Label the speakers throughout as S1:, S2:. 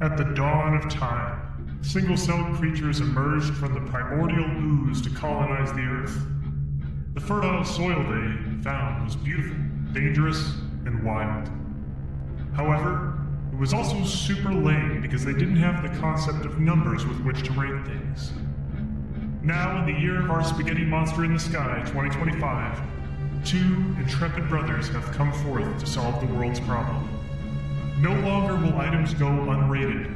S1: At the dawn of time, single-celled creatures emerged from the primordial ooze to colonize the Earth. The fertile soil they found was beautiful, dangerous, and wild. However, it was also super lame because they didn't have the concept of numbers with which to rate things. Now, in the year of our spaghetti monster in the sky, 2025, two intrepid brothers have come forth to solve the world's problem. No longer will items go unrated.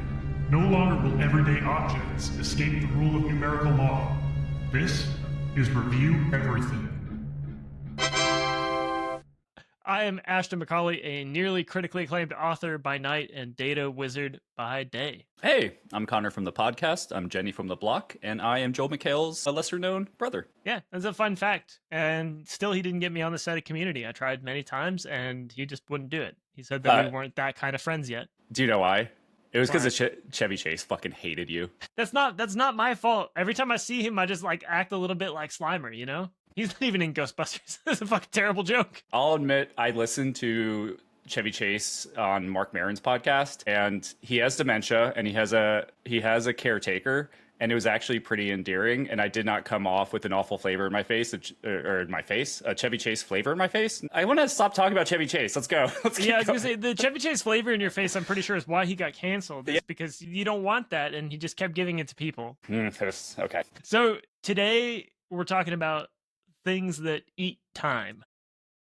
S1: No longer will everyday objects escape the rule of numerical law. This is Review Everything.
S2: I am Ashton McCauley, a nearly critically acclaimed author by night and data wizard by day.
S3: Hey, I'm Conor from the podcast. I'm Jenny from the block, and I am Joel McHale's lesser-known brother.
S2: Yeah, that's a fun fact. And still, he didn't get me on the set of Community. I tried many times, and he just wouldn't do it. He said that we weren't that kind of friends yet.
S3: Do you know why? It was because Chevy Chase fucking hated you.
S2: That's not my fault. Every time I see him, I just act a little bit like Slimer, you know? He's not even in Ghostbusters. That's a fucking terrible joke.
S3: I'll admit, I listened to Chevy Chase on Mark Maron's podcast, and he has dementia, and he has a caretaker, and it was actually pretty endearing. And I did not come off with an awful flavor in my face, a Chevy Chase flavor in my face. I want to stop talking about Chevy Chase. Let's go.
S2: I was gonna say the Chevy Chase flavor in your face, I'm pretty sure is why he got canceled. It's because you don't want that, and he just kept giving it to people.
S3: Okay.
S2: So today we're talking about things that eat time.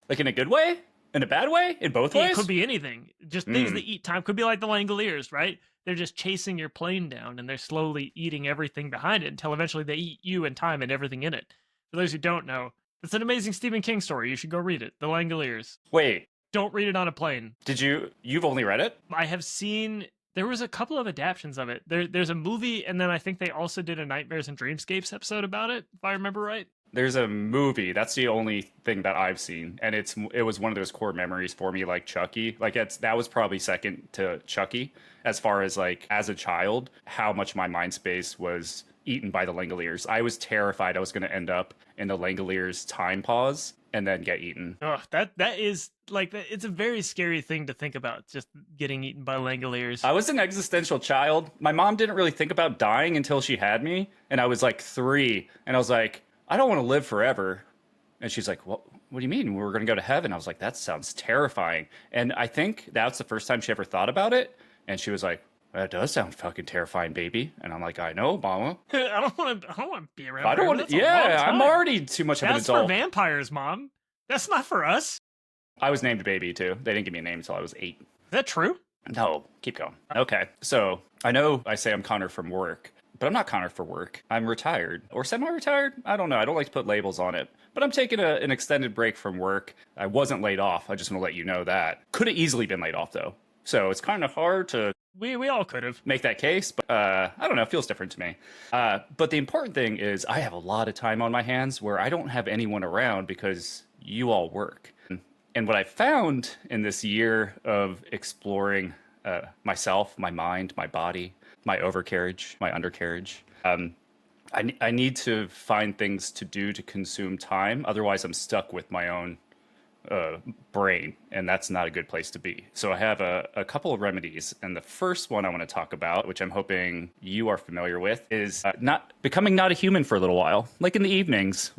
S3: Like in a good way? In a bad way? In both ways?
S2: It could be anything. Just things that eat time. Could be like the langoliers, right? They're just chasing your plane down, and they're slowly eating everything behind it until eventually they eat you and time and everything in it. For those who don't know, it's an amazing Stephen King story. You should go read it. The Langoliers.
S3: Wait.
S2: Don't read it on a plane.
S3: You've only read it?
S2: I have seen... There was a couple of adaptions of it. There's a movie, and then I think they also did a Nightmares and Dreamscapes episode about it, if I remember right.
S3: There's a movie. That's the only thing that I've seen, and it was one of those core memories for me, like Chucky. That was probably second to Chucky as far as as a child, how much my mind space was eaten by the Langoliers. I was terrified I was going to end up in the Langoliers' time pause and then get eaten.
S2: Oh, that is it's a very scary thing to think about, just getting eaten by Langoliers.
S3: I was an existential child. My mom didn't really think about dying until she had me, and I was 3, and I was like, I don't want to live forever. And she's like, what do you mean? We're going to go to heaven. I was like, that sounds terrifying. And I think that's the first time she ever thought about it. And she was like, that does sound fucking terrifying, baby. And I'm like, I know, mama.
S2: I don't want to be around.
S3: I don't want to. Yeah, I'm already too much of an adult.
S2: That's for vampires, Mom. That's not for us.
S3: I was named baby, too. They didn't give me a name until I was 8.
S2: Is that true?
S3: No, keep going. Okay, so I know I say I'm Conor from work, but I'm not Conor for work. I'm retired or semi-retired. I don't know. I don't like to put labels on it. But I'm taking an extended break from work. I wasn't laid off. I just want to let you know that. Could have easily been laid off, though. So it's kind of hard to...
S2: We all could have.
S3: Make that case, but I don't know. It feels different to me. But the important thing is I have a lot of time on my hands where I don't have anyone around because you all work. And what I found in this year of exploring myself, my mind, my body, my overcarriage, my undercarriage, I need to find things to do to consume time. Otherwise, I'm stuck with my own brain, and that's not a good place to be. So I have a couple of remedies, and the first one I want to talk about, which I'm hoping you are familiar with, is not a human for a little while. Like in the evenings,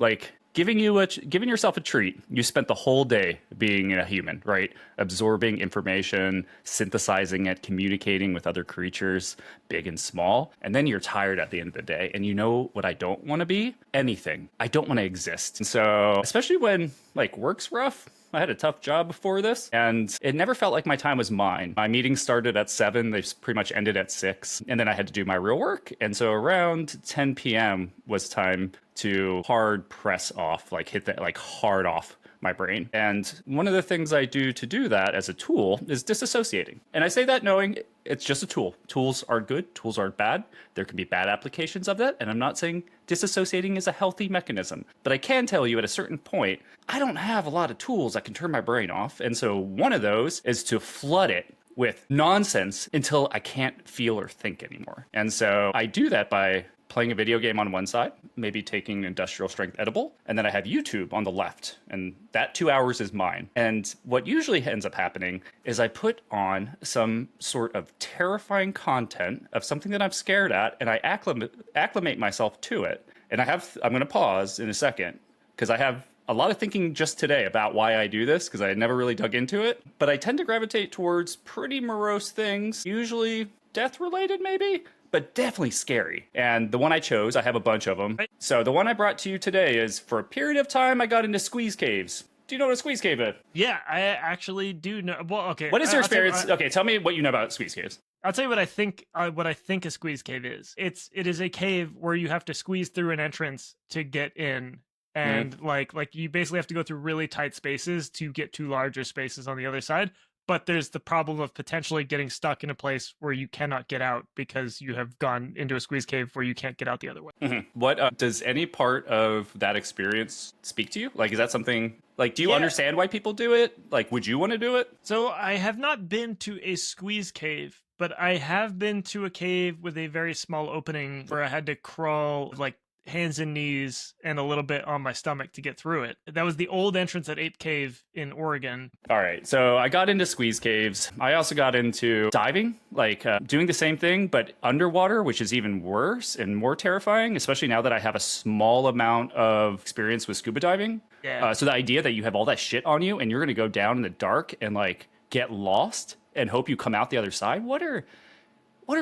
S3: giving yourself a treat. You spent the whole day being a human, right? Absorbing information, synthesizing it, communicating with other creatures, big and small. And then you're tired at the end of the day. And you know what I don't want to be? Anything. I don't want to exist. And so, especially when work's rough. I had a tough job before this, and it never felt like my time was mine. My meetings started at 7, they pretty much ended at 6, and then I had to do my real work. And so around 10 p.m. was time to hard press off, hit that, hard off my brain. And one of the things I do to do that as a tool is disassociating. And I say that knowing it's just a tool. Tools aren't good. Tools aren't bad. There can be bad applications of that. And I'm not saying disassociating is a healthy mechanism. But I can tell you at a certain point, I don't have a lot of tools that can turn my brain off. And so one of those is to flood it with nonsense until I can't feel or think anymore. And so I do that by playing a video game on one side, maybe taking an industrial strength edible, and then I have YouTube on the left, and that 2 hours is mine. And what usually ends up happening is I put on some sort of terrifying content of something that I'm scared at, and I acclimate myself to it. And I'm going to pause in a second because I have a lot of thinking just today about why I do this, because I had never really dug into it. But I tend to gravitate towards pretty morose things, usually death related, maybe, but definitely scary. And the one I chose, I have a bunch of them. So the one I brought to you today is, for a period of time, I got into squeeze caves. Do you know what a squeeze cave is?
S2: Yeah, I actually do know. Well, okay.
S3: What is your experience? Okay, tell me what you know about squeeze caves.
S2: I'll tell you what I think. What I think a squeeze cave is. It is a cave where you have to squeeze through an entrance to get in, and like you basically have to go through really tight spaces to get to larger spaces on the other side. But there's the problem of potentially getting stuck in a place where you cannot get out because you have gone into a squeeze cave where you can't get out the other way.
S3: What does any part of that experience speak to you? Like, is that something, like, do you understand why people do it? Like, would you want to do it?
S2: So I have not been to a squeeze cave, but I have been to a cave with a very small opening where I had to crawl like hands and knees and a little bit on my stomach to get through it. That was the old entrance at Ape Cave in Oregon.
S3: All right, so I got into squeeze caves. I also got into diving, like doing the same thing, but underwater, which is even worse and more terrifying, especially now that I have a small amount of experience with scuba diving.
S2: Yeah.
S3: So the idea that you have all that shit on you and you're going to go down in the dark and like get lost and hope you come out the other side. What are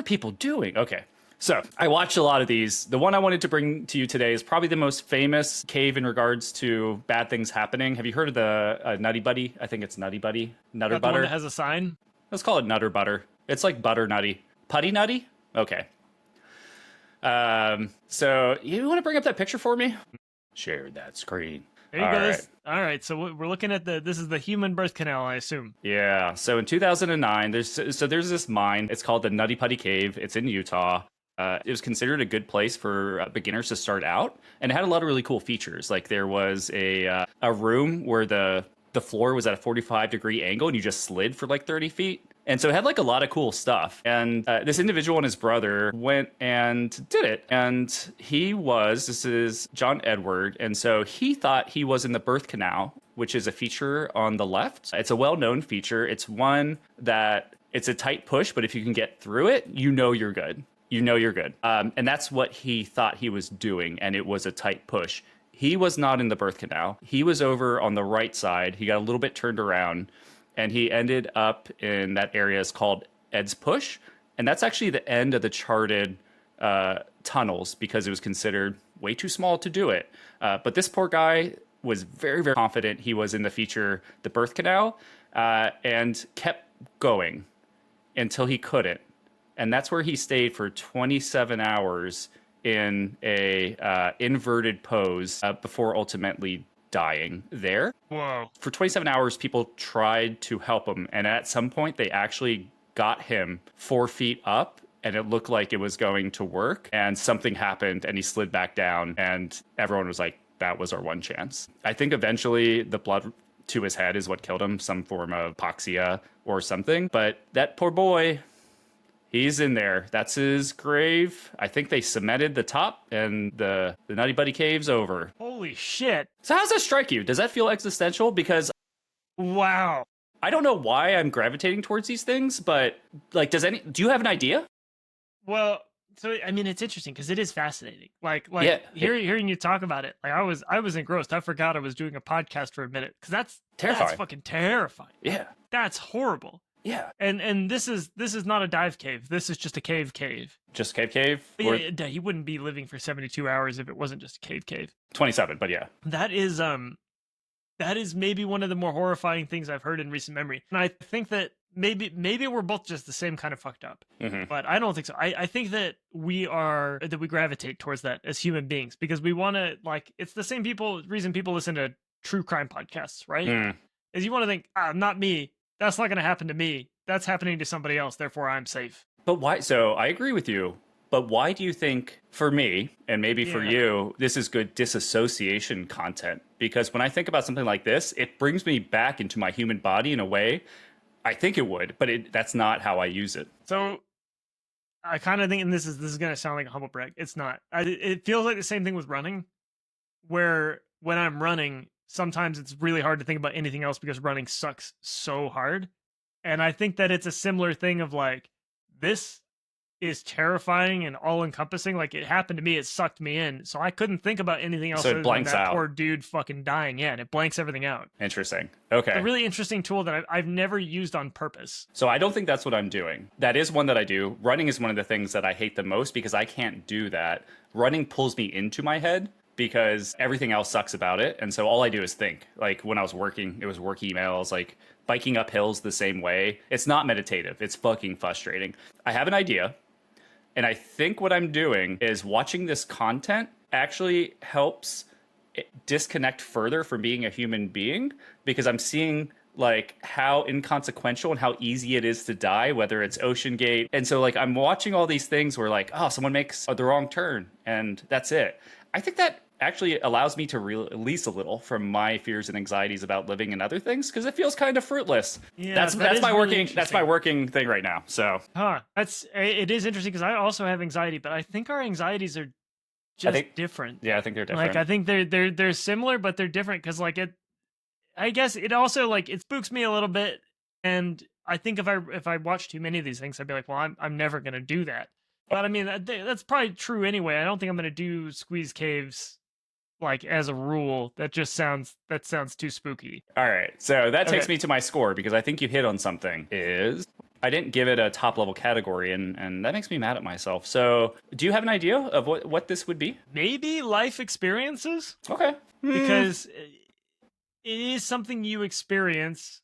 S3: people doing? Okay. So I watched a lot of these. The one I wanted to bring to you today is probably the most famous cave in regards to bad things happening. Have you heard of the Nutty Buddy? I think it's Nutty Buddy. Nutter
S2: That the
S3: Butter.
S2: one that has a sign?
S3: Let's call it Nutter Butter. It's like butter nutty. Putty nutty? Okay. So you want to bring up that picture for me? Share that screen.
S2: There you
S3: All
S2: go.
S3: right.
S2: All right. So we're looking at this is the human birth canal, I assume.
S3: Yeah. So in 2009, there's this mine. It's called the Nutty Putty Cave. It's in Utah. It was considered a good place for beginners to start out, and it had a lot of really cool features. Like there was a room where the floor was at a 45-degree angle, and you just slid for like 30 feet. And so it had like a lot of cool stuff. And this individual and his brother went and did it. And this is John Edward. And so he thought he was in the birth canal, which is a feature on the left. It's a well-known feature. It's one that it's a tight push, but if you can get through it, you know you're good. You know you're good. And that's what he thought he was doing. And it was a tight push. He was not in the birth canal. He was over on the right side. He got a little bit turned around. And he ended up in that area. It's called Ed's Push. And that's actually the end of the charted tunnels because it was considered way too small to do it. But this poor guy was very, very confident he was in the feature, the birth canal, and kept going until he couldn't. And that's where he stayed for 27 hours in a inverted pose before ultimately dying there.
S2: Whoa.
S3: For 27 hours, people tried to help him. And at some point, they actually got him 4 feet up, and it looked like it was going to work. And something happened, and he slid back down. And everyone was like, that was our one chance. I think eventually the blood to his head is what killed him, some form of hypoxia or something. But that poor boy, he's in there. That's his grave. I think they cemented the top, and the Nutty Buddy Cave's over.
S2: Holy shit.
S3: So how does that strike you? Does that feel existential? Because
S2: Wow.
S3: I don't know why I'm gravitating towards these things, but like, do you have an idea?
S2: Well, so I mean, it's interesting because it is fascinating.
S3: Yeah.
S2: Hearing you talk about it, like I was engrossed. I forgot I was doing a podcast for a minute because that's
S3: Terrifying.
S2: That's fucking terrifying.
S3: Yeah.
S2: That's horrible.
S3: Yeah.
S2: And this is not a dive cave. This is just a cave.
S3: Just cave?
S2: Yeah, he wouldn't be living for 72 hours if it wasn't just a cave.
S3: 27, but yeah.
S2: That is maybe one of the more horrifying things I've heard in recent memory. And I think that maybe we're both just the same kind of fucked up.
S3: Mm-hmm.
S2: But I don't think so. I think that we gravitate towards that as human beings because we want to, like, it's the same reason people listen to true crime podcasts, right? Is you want to think, not me. That's not going to happen to me. That's happening to somebody else. Therefore, I'm safe.
S3: But why? So I agree with you. But why do you think, for me, and maybe for you, this is good disassociation content? Because when I think about something like this, it brings me back into my human body in a way I think it would, but that's not how I use it.
S2: So I kind of think, and this is going to sound like a humble brag. It's not. It feels like the same thing with running, where when I'm running, sometimes it's really hard to think about anything else because running sucks so hard. And I think that it's a similar thing of like, this is terrifying and all encompassing. Like it happened to me, it sucked me in. So I couldn't think about anything else
S3: So it
S2: other than
S3: blanks
S2: that
S3: out.
S2: poor dude fucking dying. Yeah, and it blanks everything out.
S3: Interesting. Okay.
S2: It's a really interesting tool that I've never used on purpose.
S3: So I don't think that's what I'm doing. That is one that I do. Running is one of the things that I hate the most because I can't do that. Running pulls me into my head because everything else sucks about it. And so all I do is think. Like when I was working, it was work emails, like biking up hills the same way. It's not meditative. It's fucking frustrating. I have an idea. And I think what I'm doing is watching this content actually helps disconnect further from being a human being because I'm seeing like how inconsequential and how easy it is to die, whether it's Ocean Gate. And so like I'm watching all these things where like, oh, someone makes the wrong turn and that's it. I think that actually allows me to release a little from my fears and anxieties about living and other things because it feels kind of fruitless.
S2: Yeah,
S3: that's my
S2: really
S3: working thing right now. So
S2: it is interesting because I also have anxiety, but I think our anxieties are just different.
S3: Yeah, I think they're different.
S2: Like I think they're similar, but they're different because like I guess it also like it spooks me a little bit, and I think if I watch too many of these things, I'd be like, well, I'm never gonna do that. But I mean that's probably true anyway. I don't think I'm gonna do squeeze caves like as a rule. That sounds too spooky.
S3: All right, so that takes me to my score because I think you hit on something. I didn't give it a top level category, and that makes me mad at myself. So do you have an idea of what this would be?
S2: Maybe life experiences.
S3: Okay,
S2: because it is something you experience.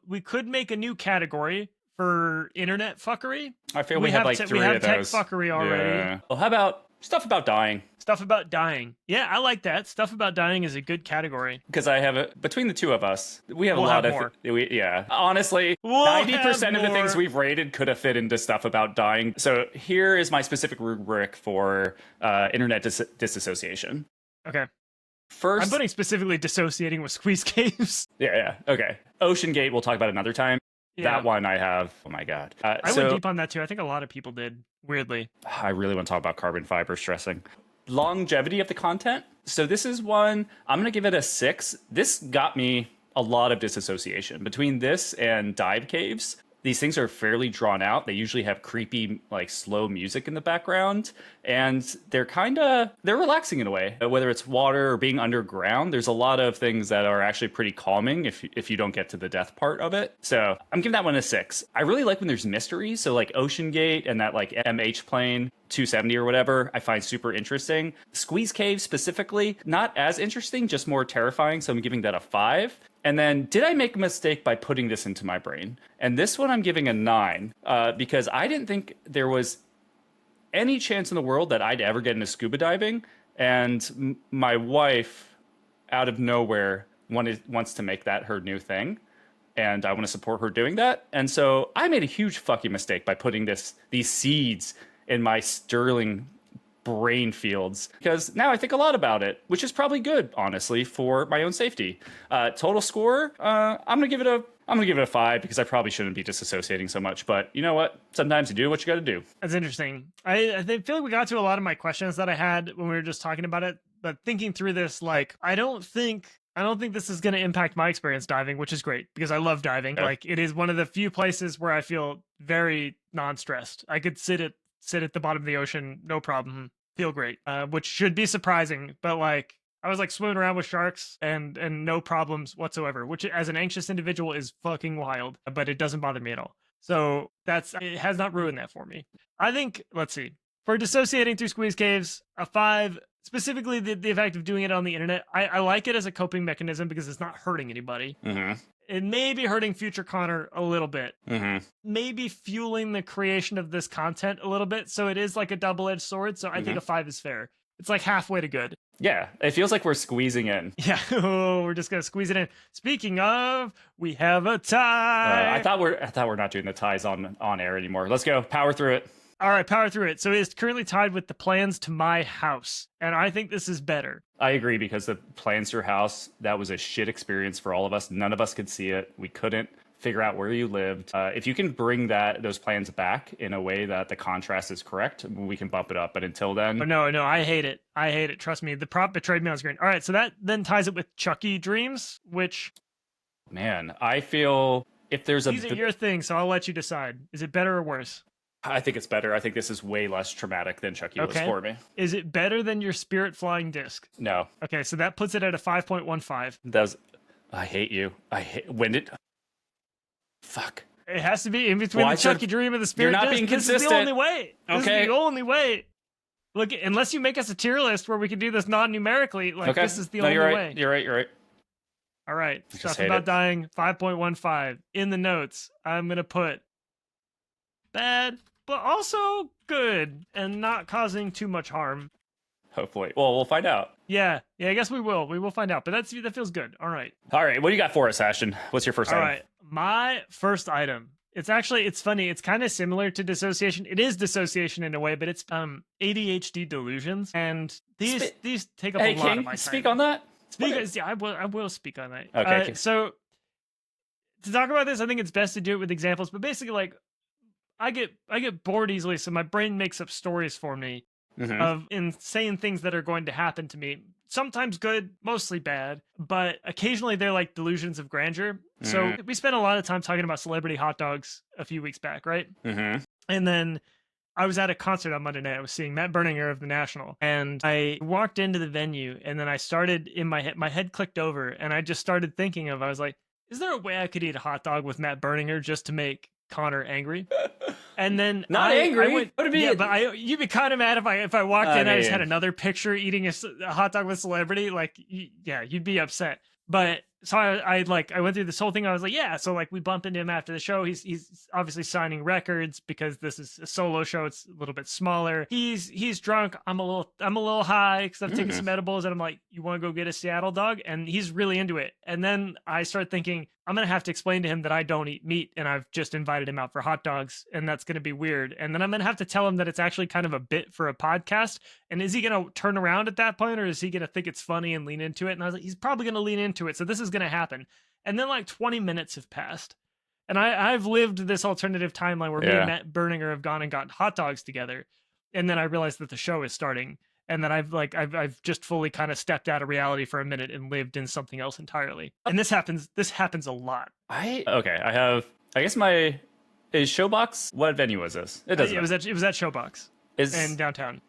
S2: We could make a new category for internet fuckery.
S3: I feel we have like three
S2: we have
S3: of
S2: tech
S3: those.
S2: fuckery already.
S3: Yeah. Well, how about stuff about dying?
S2: Stuff about dying. Yeah, I like that. Stuff about dying is a good category.
S3: Because I have between the two of us, we have
S2: We'll
S3: a lot
S2: have
S3: of
S2: more.
S3: Honestly,
S2: We'll
S3: 90% of the
S2: have
S3: things
S2: more.
S3: we've rated could have fit into stuff about dying. So here is my specific rubric for internet disassociation.
S2: Okay.
S3: First,
S2: I'm putting specifically dissociating with squeeze caves.
S3: yeah. Okay. Ocean Gate, we'll talk about another time.
S2: Yeah.
S3: That one I have. Oh my God.
S2: I went deep on that too. I think a lot of people did, weirdly.
S3: I really want to talk about carbon fiber stressing. Longevity of the content. So this is one, I'm going to give it a 6. This got me a lot of disassociation. Between this and dive caves, these things are fairly drawn out. They usually have creepy, like slow music in the background, and they're relaxing in a way. Whether it's water or being underground, there's a lot of things that are actually pretty calming if you don't get to the death part of it. So I'm giving that one a 6. I really like when there's mystery. So like Ocean Gate and that like MH plane 270 or whatever, I find super interesting. Squeeze Cave specifically, not as interesting, just more terrifying. So I'm giving that a 5. And then, did I make a mistake by putting this into my brain? And this one I'm giving a 9 because I didn't think there was any chance in the world that I'd ever get into scuba diving. And my wife, out of nowhere, wants to make that her new thing. And I want to support her doing that. And so I made a huge fucking mistake by putting these seeds in my sterling brain fields because now I think a lot about it, which is probably good, honestly, for my own safety. Total score, I'm gonna give it a 5 because I probably shouldn't be disassociating so much. But you know what? Sometimes you do what you got to do.
S2: That's interesting. I feel like we got to a lot of my questions that I had when we were just talking about it. But thinking through this, like, I don't think this is going to impact my experience diving, which is great because I love diving.
S3: Yeah.
S2: Like, it is one of the few places where I feel very non-stressed. I could sit at the bottom of the ocean, no problem, feel great, which should be surprising. But like, I was like swimming around with sharks and no problems whatsoever, which as an anxious individual is fucking wild, but it doesn't bother me at all. So it has not ruined that for me. I think, let's see, for dissociating through squeeze caves, a 5. Specifically, the effect of doing it on the internet, I like it as a coping mechanism because it's not hurting anybody.
S3: Mm-hmm.
S2: It may be hurting future Conor a little bit.
S3: Mm-hmm.
S2: Maybe fueling the creation of this content a little bit. So it is like a double-edged sword. So I think a 5 is fair. It's like halfway to good.
S3: Yeah, it feels like we're squeezing in.
S2: Yeah, we're just gonna squeeze it in. Speaking of, we have a tie.
S3: I thought we're not doing the ties on air anymore. Let's go, power through it.
S2: All right, power through it. So it's currently tied with the plans to my house, and I think this is better.
S3: I agree because the plans to your house, that was a shit experience for all of us. None of us could see it. We couldn't figure out where you lived. If you can bring those plans back in a way that the contrast is correct, we can bump it up. But until then,
S2: Oh, no, I hate it. I hate it. Trust me. The prop betrayed me on screen. All right, so that then ties it with Chucky dreams, which
S3: man, I feel if there's
S2: these are your things, so I'll let you decide. Is it better or worse?
S3: I think it's better. I think this is way less traumatic than Chucky was for me.
S2: Is it better than your spirit flying disc?
S3: No.
S2: Okay, so that puts it at a 5.15.
S3: I hate you. When did? Fuck.
S2: It has to be in between the Chucky dream and the spirit
S3: disc. You're not
S2: disc.
S3: being
S2: This
S3: consistent.
S2: is the only way.
S3: Okay.
S2: This is the only way. Look, unless you make us a tier list where we can do this non-numerically, this is the only way.
S3: You're right.
S2: All right.
S3: I
S2: Stuff about dying, 5.15. In the notes, I'm going to put bad, but also good and not causing too much harm.
S3: Hopefully. Well, we'll find out.
S2: Yeah, I guess we will. We will find out. But that feels good. All right.
S3: All right. What do you got for us, Ashton? What's your first item?
S2: All right. My first item. It's funny. It's kind of similar to dissociation. It is dissociation in a way, but it's ADHD delusions. And these take up a lot of my time.
S3: Speak on that?
S2: I will speak on that.
S3: Okay.
S2: So to talk about this, I think it's best to do it with examples. But basically, like, I get bored easily, so my brain makes up stories for me of insane things that are going to happen to me. Sometimes good, mostly bad, but occasionally they're like delusions of grandeur. So we spent a lot of time talking about celebrity hot dogs a few weeks back, right? And then I was at a concert on Monday night. I was seeing Matt Berninger of The National, and I walked into the venue, and then I started in my head clicked over, and I just started thinking I was like, is there a way I could eat a hot dog with Matt Berninger just to make Conor angry? And then
S3: angry.
S2: You'd be kind of mad if I walked in and I just had another picture eating a hot dog with celebrity. Like, you'd be upset. But so I went through this whole thing. I was like, yeah. So like we bump into him after the show. He's obviously signing records because this is a solo show. It's a little bit smaller. He's drunk. I'm a little high because I've taken some edibles, and I'm like, you want to go get a Seattle dog? And he's really into it. And then I start thinking, I'm going to have to explain to him that I don't eat meat and I've just invited him out for hot dogs, and that's going to be weird. And then I'm going to have to tell him that it's actually kind of a bit for a podcast. And is he going to turn around at that point, or is he going to think it's funny and lean into it? And I was like, he's probably going to lean into it. So this is going to happen. And then like 20 minutes have passed. And I've lived this alternative timeline where me and Matt Berninger have gone and got hot dogs together. And then I realized that the show is starting. And then I've just fully kind of stepped out of reality for a minute and lived in something else entirely. And this happens a lot.
S3: I guess is Showbox, what venue was this? It doesn't.
S2: It was at Showbox in downtown.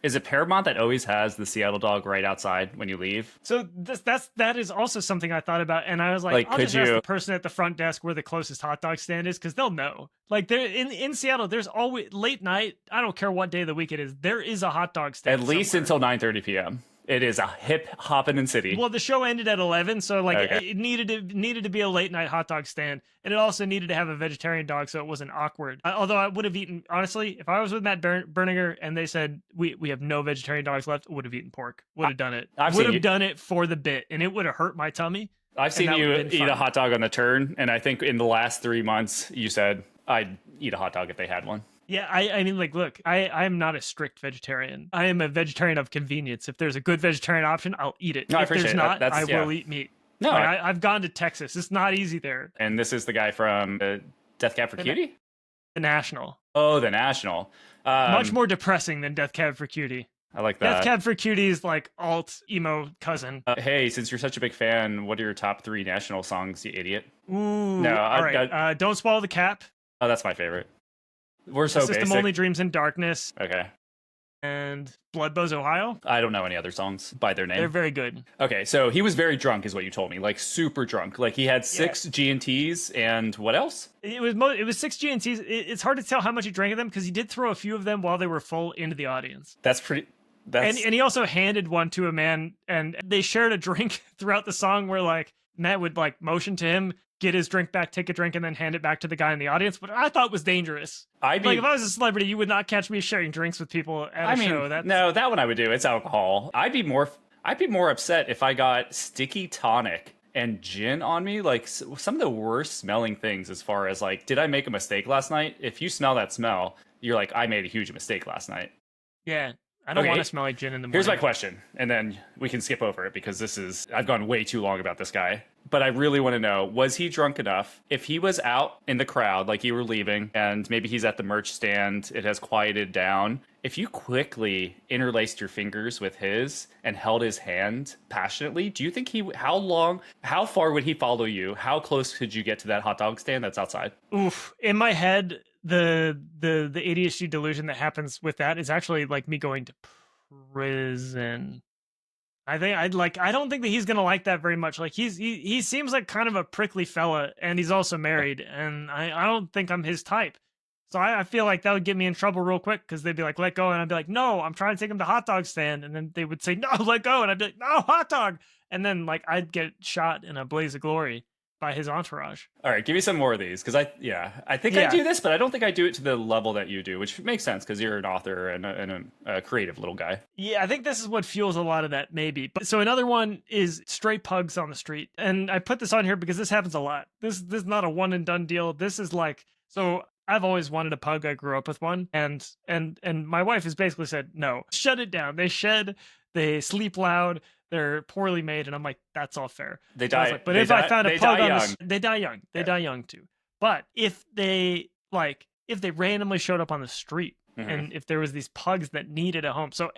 S3: Is it Paramount that always has the Seattle dog right outside when you leave?
S2: So that is also something I thought about, and I was like I'll just ask the person at the front desk where the closest hot dog stand is, because they'll know. Like there in Seattle, there's always late night. I don't care what day of the week it is. There is a hot dog stand
S3: at least until 9:30 p.m. It is a hip hopping city.
S2: Well, the show ended at 11, so it needed to be a late night hot dog stand, and it also needed to have a vegetarian dog, so it wasn't awkward. Although I would have eaten, honestly, if I was with Matt Berninger and they said we have no vegetarian dogs left, would have eaten pork. Would have done it. Would have done it for the bit, and it would have hurt my tummy.
S3: I've seen you eat a hot dog on the turn, and I think in the last 3 months you said I'd eat a hot dog if they had one.
S2: Yeah, I mean, like, look, I'm not a strict vegetarian. I am a vegetarian of convenience. If there's a good vegetarian option, I'll eat it.
S3: No,
S2: if there's not, I will eat meat.
S3: No,
S2: I've gone to Texas. It's not easy there.
S3: And this is the guy from Death Cab for Cutie?
S2: The National.
S3: Oh, The National.
S2: Much more depressing than Death Cab for Cutie.
S3: I like that.
S2: Death Cab for Cutie is like alt emo cousin.
S3: Hey, since you're such a big fan, what are your top 3 National songs, you idiot?
S2: Ooh, no, all right. Don't Swallow the Cap.
S3: Oh, that's my favorite. We're so
S2: System
S3: basic.
S2: Only Dreams in Darkness.
S3: Okay.
S2: And Blood Bows Ohio.
S3: I don't know any other songs by their name.
S2: They're very good.
S3: Okay, so he was very drunk is what you told me. Like super drunk. Like he had 6 G&Ts and what else?
S2: It was 6 G&Ts. It's hard to tell how much he drank of them because he did throw a few of them while they were full into the audience. And he also handed one to a man, and they shared a drink throughout the song where like Matt would like motion to him, get his drink back, take a drink, and then hand it back to the guy in the audience, but I thought was dangerous. Like, if I was a celebrity, you would not catch me sharing drinks with people at a show.
S3: No, that one I would do. It's alcohol. I'd be more upset if I got sticky tonic and gin on me. Like, some of the worst smelling things as far as, like, did I make a mistake last night? If you smell that smell, you're like, I made a huge mistake last night.
S2: Yeah. I don't
S3: Okay,
S2: want to smell like gin in the morning.
S3: Here's my question, and then we can skip over it because I've gone way too long about this guy. But I really want to know, was he drunk enough? If he was out in the crowd, like you were leaving, and maybe he's at the merch stand, it has quieted down. If you quickly interlaced your fingers with his and held his hand passionately, do you think how far would he follow you? How close could you get to that hot dog stand that's outside?
S2: Oof. In my head, the ADHD delusion that happens with that is actually like me going to prison. I don't think that he's gonna like that very much. Like he seems like kind of a prickly fella, and he's also married, and I don't think I'm his type. So I feel like that would get me in trouble real quick because they'd be like, let go, and I'd be like, no, I'm trying to take him to hot dog stand, and then they would say, no, let go, and I'd be like, no, hot dog, and then like I'd get shot in a blaze of glory by his entourage.
S3: All right, give me some more of these because I think I do this, but I don't think I do it to the level that you do, which makes sense because you're an author and a creative little guy.
S2: Yeah, I think this is what fuels a lot of that, maybe. But so another one is stray pugs on the street, and I put this on here because this happens a lot. This is not a one and done deal. This is like, so I've always wanted a pug. I grew up with one, and my wife has basically said no, shut it down. They shed, they sleep loud. They're poorly made, and I'm like, that's all fair.
S3: They die.
S2: Like, but if I found a pug they die young. They
S3: Yeah.
S2: die young too. But if they randomly showed up on the street,
S3: Mhm.
S2: and if there was these pugs that needed a home, so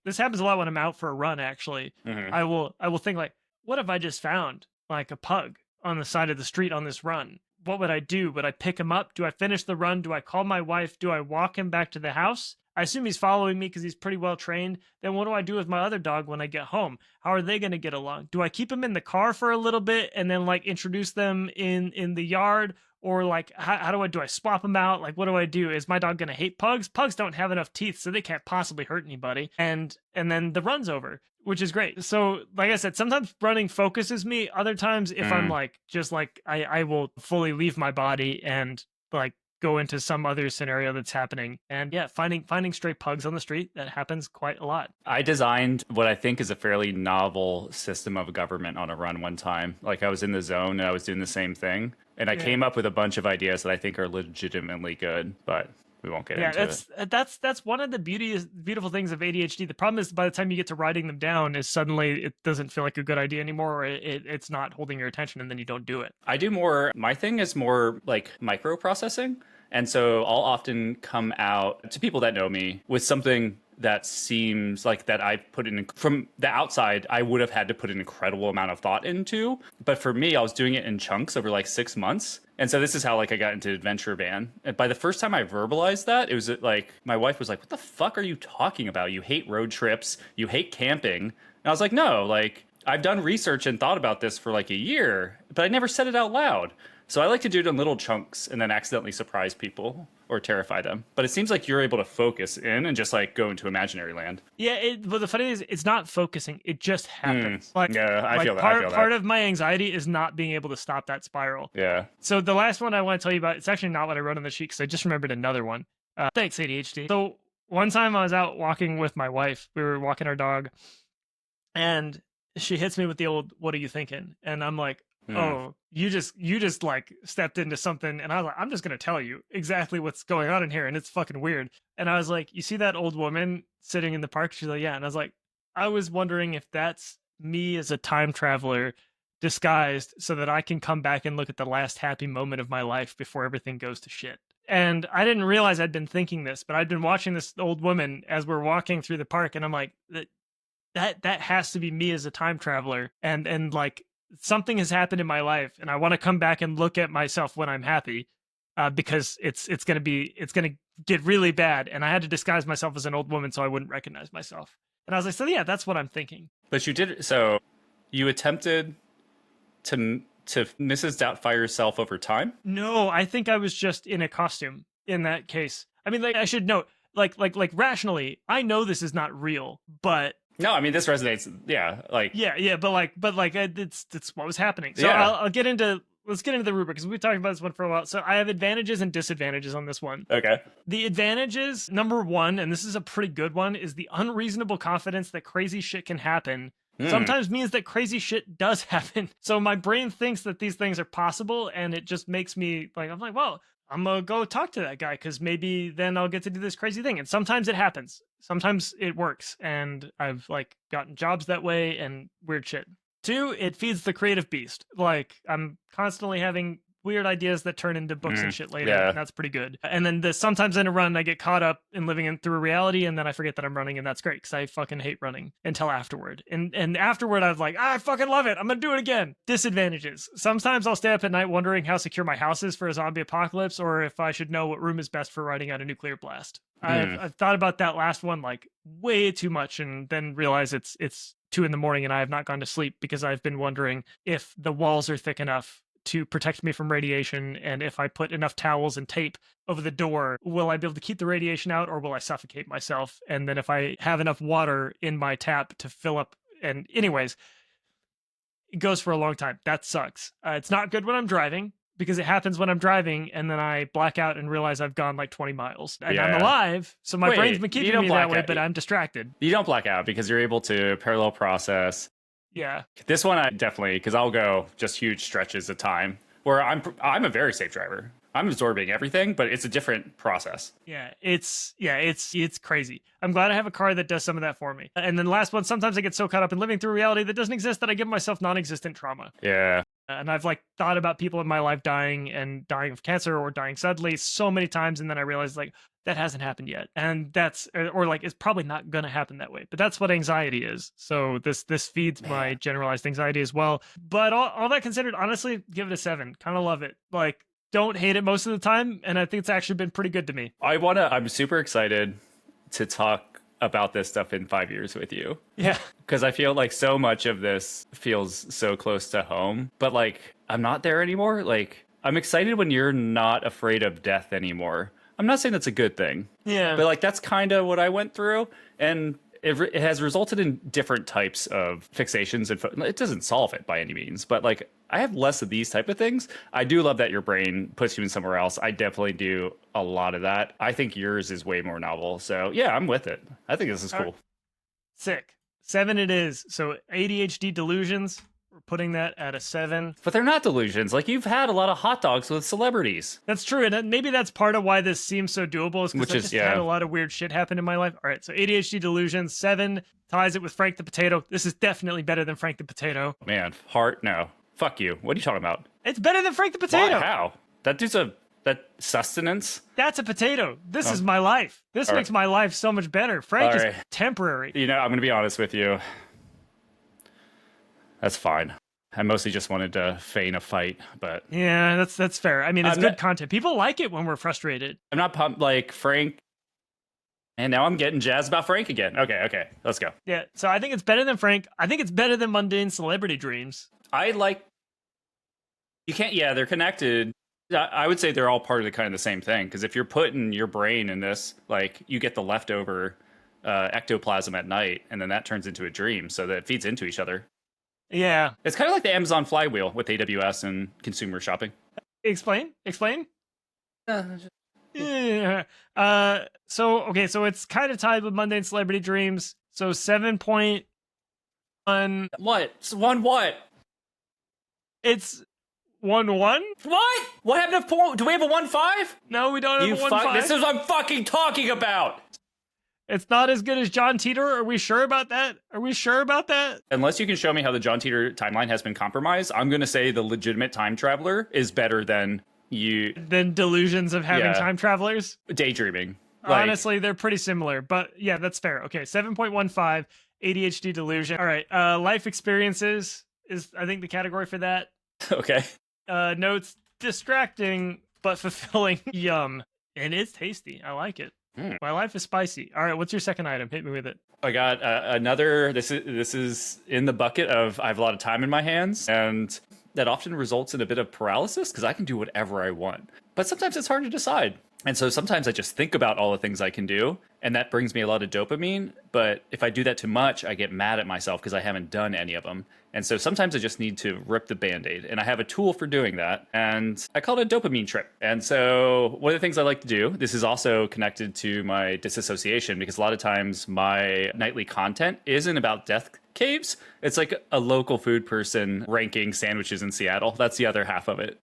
S2: this happens a lot when I'm out for a run. Actually,
S3: Mhm.
S2: I will think like, what if I just found like a pug on the side of the street on this run? What would I do? Would I pick him up? Do I finish the run? Do I call my wife? Do I walk him back to the house? I assume he's following me because he's pretty well trained. Then what do I do with my other dog when I get home? How are they going to get along? Do I keep him in the car for a little bit and then like introduce them in the yard? Or like, how do I swap them out? Like, what do I do? Is my dog going to hate pugs? Pugs don't have enough teeth, so they can't possibly hurt anybody. And then the run's over, which is great. So like I said, sometimes running focuses me. Other times if I'm like, just like, I will fully leave my body and like go into some other scenario that's happening. And yeah, finding stray pugs on the street, that happens quite a lot.
S3: I designed what I think is a fairly novel system of government on a run one time. Like I was in the zone and I was doing the same thing. And I came up with a bunch of ideas that I think are legitimately good, but we won't get into it.
S2: That's one of the beautiful things of ADHD. The problem is by the time you get to writing them down is suddenly it doesn't feel like a good idea anymore, or it's not holding your attention, and then you don't do it.
S3: I do more, my thing is more like microprocessing. And so I'll often come out to people that know me with something that seems like that I put in from the outside, I would have had to put an incredible amount of thought into. But for me, I was doing it in chunks over like 6 months. And so this is how like I got into Adventure Van. And by the first time I verbalized that, it was like my wife was like, what the fuck are you talking about? You hate road trips, you hate camping. And I was like, no, like I've done research and thought about this for like a year, but I never said it out loud. So I like to do it in little chunks and then accidentally surprise people or terrify them. But it seems like you're able to focus in and just like go into imaginary land.
S2: Yeah, but the funny thing is, it's not focusing. It just happens.
S3: Yeah, I feel that.
S2: Part of my anxiety is not being able to stop that spiral.
S3: Yeah.
S2: So the last one I want to tell you about, it's actually not what I wrote on the sheet because I just remembered another one. Thanks, ADHD. So one time I was out walking with my wife. We were walking our dog, and she hits me with the old, "What are you thinking?" And I'm like, oh, you just like stepped into something. And I was like, I'm just going to tell you exactly what's going on in here. And it's fucking weird. And I was like, you see that old woman sitting in the park? She's like, yeah. And I was like, I was wondering if that's me as a time traveler disguised so that I can come back and look at the last happy moment of my life before everything goes to shit. And I didn't realize I'd been thinking this, but I'd been watching this old woman as we're walking through the park. And I'm like, that has to be me as a time traveler. And like, something has happened in my life and I want to come back and look at myself when I'm happy, because it's going to get really bad. And I had to disguise myself as an old woman so I wouldn't recognize myself. And I was like, so yeah, that's what I'm thinking.
S3: But so you attempted to Mrs. Doubtfire yourself over time?
S2: No, I think I was just in a costume in that case. I mean, like I should note, like rationally, I know this is not real, but
S3: no, I mean this resonates. Yeah, like
S2: but it's what was happening. So
S3: yeah.
S2: Let's get into the rubric because we've talked about this one for a while. So I have advantages and disadvantages on this one.
S3: Okay.
S2: The advantages, number one, and this is a pretty good one, is the unreasonable confidence that crazy shit can happen. Sometimes means that crazy shit does happen. So my brain thinks that these things are possible, and it just makes me like, I'm like, well, I'm gonna go talk to that guy because maybe then I'll get to do this crazy thing. And sometimes it happens. Sometimes it works, and I've like gotten jobs that way and weird shit. 2, it feeds the creative beast. Like I'm constantly having weird ideas that turn into books and shit later.
S3: yeah.
S2: And that's pretty good. And then sometimes in a run, I get caught up in living in through reality, and then I forget that I'm running, and that's great because I fucking hate running until afterward. And afterward, I was like, I fucking love it. I'm gonna do it again. Disadvantages. Sometimes I'll stay up at night wondering how secure my house is for a zombie apocalypse, or if I should know what room is best for riding out a nuclear blast. I've thought about that last one like way too much, and then realize it's 2 a.m. and I have not gone to sleep because I've been wondering if the walls are thick enough to protect me from radiation, and if I put enough towels and tape over the door, will I be able to keep the radiation out, or will I suffocate myself? And then if I have enough water in my tap to fill up, and anyways, it goes for a long time. That sucks. It's not good when I'm driving, because it happens when I'm driving and then I black out and realize I've gone like 20 miles and I'm alive. So my brain's been keeping me that way, but I'm distracted.
S3: You don't black out because you're able to parallel process.
S2: Yeah.
S3: This one I definitely, because I'll go just huge stretches of time where I'm a very safe driver. I'm absorbing everything, but it's a different process.
S2: It's crazy. I'm glad I have a car that does some of that for me. And then the last one, sometimes I get so caught up in living through reality that doesn't exist that I give myself non-existent trauma.
S3: Yeah.
S2: And I've like thought about people in my life dying of cancer or dying suddenly so many times, and then I realized like that hasn't happened yet, and that's or like it's probably not going to happen that way. But that's what anxiety is. So this feeds my generalized anxiety as well. But all that considered, honestly, give it a 7. Kind of love it. Like don't hate it most of the time, and I think it's actually been pretty good to me.
S3: I'm super excited to talk about this stuff in 5 years with you.
S2: Yeah.
S3: Because I feel like so much of this feels so close to home, but like I'm not there anymore. Like I'm excited when you're not afraid of death anymore. I'm not saying that's a good thing.
S2: Yeah.
S3: But like that's kind of what I went through, and it has resulted in different types of fixations, and it doesn't solve it by any means, but like I have less of these type of things. I do love that your brain puts you in somewhere else. I definitely do a lot of that. I think yours is way more novel. So yeah, I'm with it. I think this is cool.
S2: Sick. 7 it is. So ADHD Delusions, we're putting that at a 7.
S3: But they're not delusions. Like you've had a lot of hot dogs with celebrities.
S2: That's true, and maybe that's part of why this seems so doable, is because I just had a lot of weird shit happen in my life. All right, so ADHD Delusions, 7 ties it with Frank the Potato. This is definitely better than Frank the Potato.
S3: Man, heart, no. Fuck you. What are you talking about?
S2: It's better than Frank the Potato.
S3: Why? How? That dude's that sustenance.
S2: That's a potato. This is my life. This makes my life so much better. Frank is temporary.
S3: You know, I'm going to be honest with you. That's fine. I mostly just wanted to feign a fight, but
S2: yeah, that's fair. I mean, it's good content. People like it when we're frustrated.
S3: I'm not pumped like Frank. And now I'm getting jazzed about Frank again. Okay, let's go.
S2: Yeah, so I think it's better than Frank. I think it's better than Mundane Celebrity Dreams.
S3: I like. You can't. Yeah, they're connected. I would say they're all part of the kind of the same thing. Because if you're putting your brain in this, like you get the leftover ectoplasm at night, and then that turns into a dream, so that it feeds into each other.
S2: Yeah,
S3: it's kind of like the Amazon flywheel with AWS and consumer shopping.
S2: Explain. Yeah. So it's kind of tied with Mundane Celebrity Dreams. So 7.1.
S3: What? What?
S2: It's 1-1.
S3: What? What happened to do we have a 1-5?
S2: No, we don't have a 1-5.
S3: This is what I'm fucking talking about.
S2: It's not as good as John Teeter. Are we sure about that?
S3: Unless you can show me how the John Teeter timeline has been compromised, I'm going to say the legitimate time traveler is better than
S2: delusions of having time travelers.
S3: Daydreaming.
S2: Honestly, they're pretty similar, but yeah, that's fair. Okay, 7.15, ADHD delusion. All right, life experiences is, I think, the category for that.
S3: Okay.
S2: Notes, distracting, but fulfilling. Yum. And it's tasty. I like it. My life is spicy. All right, what's your second item? Hit me with it.
S3: I got another. This is in the bucket of I have a lot of time in my hands, and that often results in a bit of paralysis because I can do whatever I want. But sometimes it's hard to decide. And so sometimes I just think about all the things I can do, and that brings me a lot of dopamine. But if I do that too much, I get mad at myself because I haven't done any of them. And so sometimes I just need to rip the Band-Aid, and I have a tool for doing that, and I call it a dopamine trip. And so one of the things I like to do, this is also connected to my disassociation, because a lot of times my nightly content isn't about death caves. It's like a local food person ranking sandwiches in Seattle. That's the other half of it.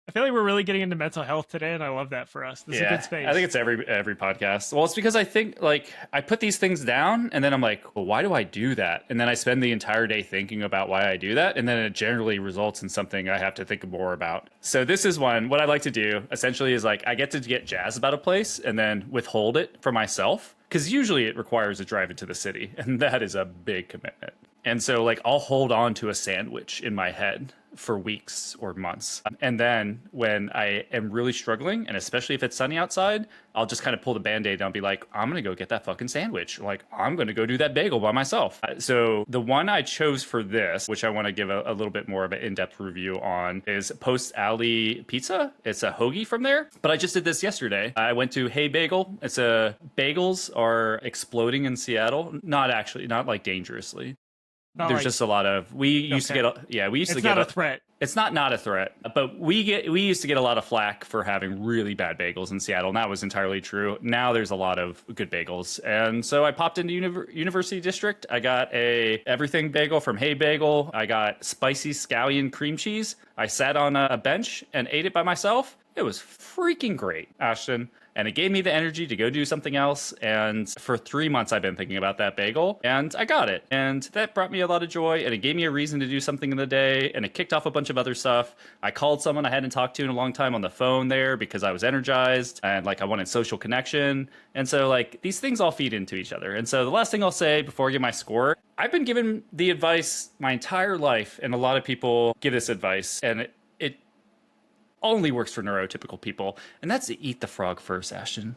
S2: I feel like we're really getting into mental health today, and I love that for us. This is a good space.
S3: I think it's every podcast. Well, it's because I think like I put these things down and then I'm like, well, why do I do that? And then I spend the entire day thinking about why I do that. And then it generally results in something I have to think more about. So this is one, what I like to do essentially is like I get to get jazzed about a place and then withhold it for myself. Because usually it requires a drive into the city, and that is a big commitment. And so like I'll hold on to a sandwich in my head for weeks or months. And then when I am really struggling, and especially if it's sunny outside, I'll just kind of pull the Band-Aid and I'll be like, I'm going to go get that fucking sandwich. Like, I'm going to go do that bagel by myself. So the one I chose for this, which I want to give a little bit more of an in-depth review on, is Post Alley Pizza. It's a hoagie from there. But I just did this yesterday. I went to Hey Bagel. Bagels are exploding in Seattle. Not like dangerously. There's just a lot of we used to get a
S2: threat.
S3: It's not a threat, but we used to get a lot of flack for having really bad bagels in Seattle, and that was entirely true. Now there's a lot of good bagels, and so I popped into University District. I got a everything bagel from Hey Bagel. I got spicy scallion cream cheese. I sat on a bench and ate it by myself. It was freaking great, Ashton. And it gave me the energy to go do something else. And for 3 months, I've been thinking about that bagel. And I got it. And that brought me a lot of joy. And it gave me a reason to do something in the day. And it kicked off a bunch of other stuff. I called someone I hadn't talked to in a long time on the phone there because I was energized. And like I wanted social connection. And so like these things all feed into each other. And so the last thing I'll say before I give my score, I've been given the advice my entire life. And a lot of people give this advice. And it only works for neurotypical people, and that's to eat the frog first, Ashton.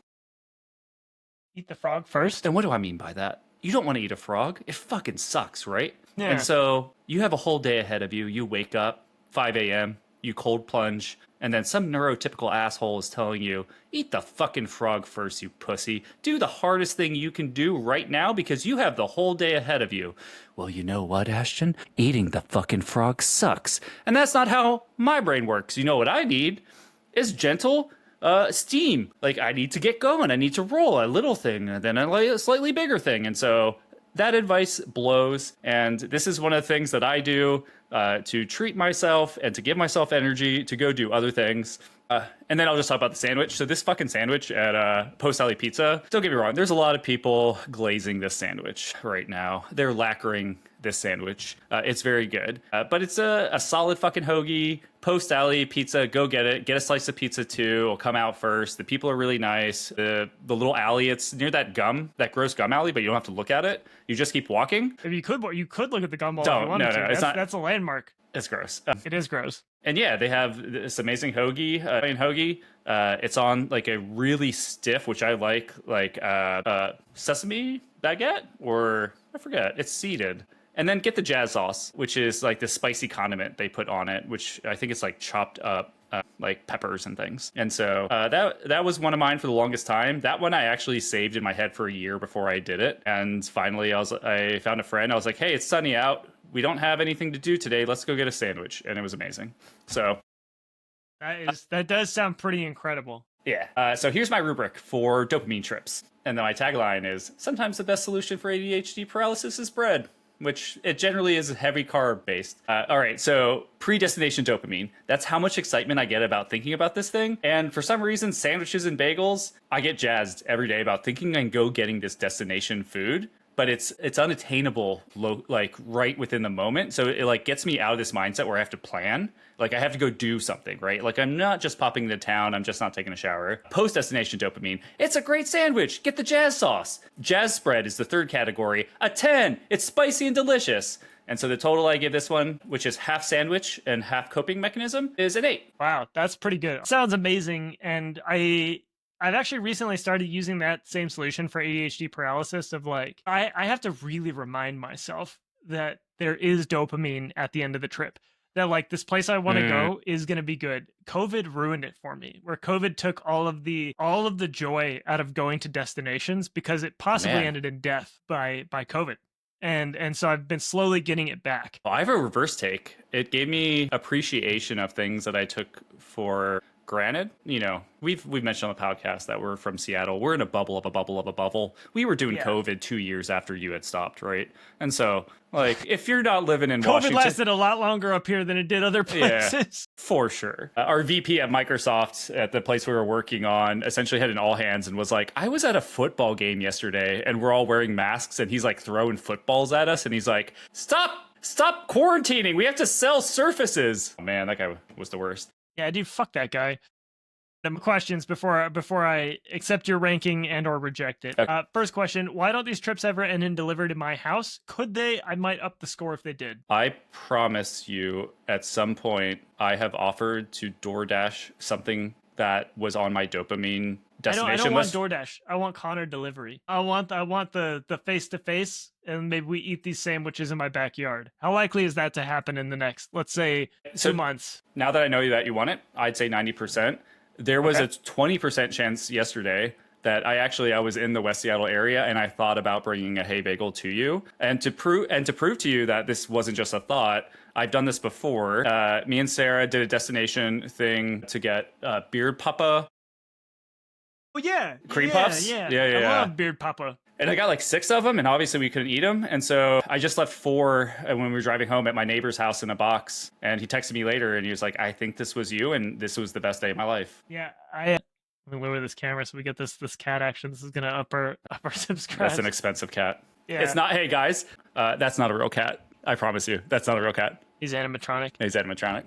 S2: Eat the frog first?
S3: And what do I mean by that? You don't want to eat a frog. It fucking sucks, right?
S2: Yeah.
S3: And so you have a whole day ahead of you. You wake up, 5 a.m., you cold plunge, and then some neurotypical asshole is telling you, eat the fucking frog first, you pussy. Do the hardest thing you can do right now because you have the whole day ahead of you. Well, you know what, Ashton? Eating the fucking frog sucks. And that's not how my brain works. You know what I need is gentle steam. Like, I need to get going. I need to roll a little thing, and then a slightly bigger thing. And so that advice blows. And this is one of the things that I do to treat myself and to give myself energy to go do other things. And then I'll just talk about the sandwich. So this fucking sandwich at Post Alley Pizza, don't get me wrong, there's a lot of people glazing this sandwich right now. They're lacquering this sandwich. It's very good. But it's a solid fucking hoagie. Post Alley Pizza, go get it. Get a slice of pizza too. It'll come out first. The people are really nice. The little alley, it's near that gross gum alley, but you don't have to look at it. You just keep walking.
S2: If you could look at the gum wall if you wanted to. That's a landmark.
S3: It's gross.
S2: It is gross.
S3: And yeah, they have this amazing hoagie, Italian hoagie. It's on like a really stiff, which I like sesame baguette, or I forget. It's seeded. And then get the jazz sauce, which is like the spicy condiment they put on it, which I think it's like chopped up like peppers and things. And so that was one of mine for the longest time. That one I actually saved in my head for a year before I did it. And finally, I found a friend. I was like, hey, it's sunny out. We don't have anything to do today. Let's go get a sandwich. And it was amazing. So
S2: that does sound pretty incredible.
S3: Yeah. So here's my rubric for dopamine trips. And then my tagline is, sometimes the best solution for ADHD paralysis is bread, which it generally is heavy carb based. All right. So predestination dopamine. That's how much excitement I get about thinking about this thing. And for some reason, sandwiches and bagels, I get jazzed every day about thinking and go getting this destination food. But it's unattainable, like right within the moment. So it like gets me out of this mindset where I have to plan. Like I have to go do something, right? Like I'm not just popping into town. I'm just not taking a shower. Post-destination dopamine. It's a great sandwich. Get the jazz sauce. Jazz spread is the third category. A 10. It's spicy and delicious. And so the total I give this one, which is half sandwich and half coping mechanism, is an 8.
S2: Wow, that's pretty good. Sounds amazing. And I've actually recently started using that same solution for ADHD paralysis of like, I have to really remind myself that there is dopamine at the end of the trip. That like this place I want to go is going to be good. COVID ruined it for me, where COVID took all of the joy out of going to destinations because it possibly ended in death by COVID. And so I've been slowly getting it back.
S3: Well, I have a reverse take. It gave me appreciation of things that I took for Granted, we've mentioned on the podcast that we're from Seattle. We're in a bubble of a bubble of a bubble. We were doing COVID 2 years after you had stopped, right? And so, like, if you're not living in
S2: COVID
S3: Washington,
S2: lasted a lot longer up here than it did other places.
S3: Yeah, for sure. Our VP at Microsoft at the place we were working on essentially had an all hands and was like, I was at a football game yesterday and we're all wearing masks and he's like throwing footballs at us and he's like, Stop quarantining. We have to sell Surfaces. Oh, man, that guy was the worst.
S2: Yeah, dude, fuck that guy. Some questions before I accept your ranking and or reject it.
S3: Okay.
S2: First question, why don't these trips ever end in delivered to my house? Could they? I might up the score if they did.
S3: I promise you, at some point, I have offered to DoorDash something that was on my dopamine destination
S2: I don't
S3: list.
S2: want DoorDash. I want Conor delivery. I want the face-to-face, and maybe we eat these sandwiches in my backyard. How likely is that to happen in the next, let's say, 2 months?
S3: Now that I know that you want it, I'd say 90%. There was a 20% chance yesterday that I was in the West Seattle area and I thought about bringing a hay bagel to you. And to prove to you that this wasn't just a thought, I've done this before. Me and Sarah did a destination thing to get Beard Papa.
S2: Oh yeah,
S3: Cream puffs?
S2: Yeah.
S3: Yeah.
S2: I love Beard Papa.
S3: And I got like 6 of them, and obviously we couldn't eat them. And so I just left 4 when we were driving home at my neighbor's house in a box. And he texted me later, and he was like, I think this was you, and this was the best day of my life.
S2: Yeah, let me lower this camera so we get this cat action. This is going to up our subscribe.
S3: That's an expensive cat.
S2: Yeah.
S3: It's not, hey guys, that's not a real cat. I promise you, that's not a real cat.
S2: He's animatronic.
S3: He's animatronic.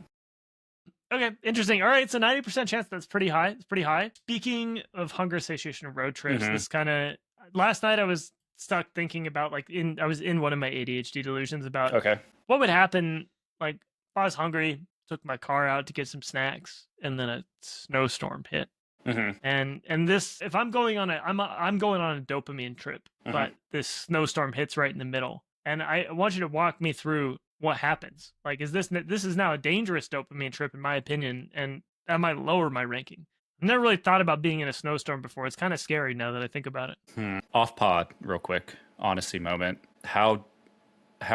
S2: Okay, interesting. All right, so 90% chance, that's pretty high. It's pretty high. Speaking of hunger, satiation, and road trips, this kind of... Last night I was stuck thinking about, I was in one of my ADHD delusions about what would happen, like, if I was hungry, took my car out to get some snacks, and then a snowstorm hit. And this, if I'm going on I'm going on a dopamine trip, but this snowstorm hits right in the middle. And I want you to walk me through what happens. Like, this is now a dangerous dopamine trip, in my opinion, and that might lower my ranking. I've never really thought about being in a snowstorm before. It's kind of scary now that I think about it.
S3: Off pod, real quick, honesty moment. How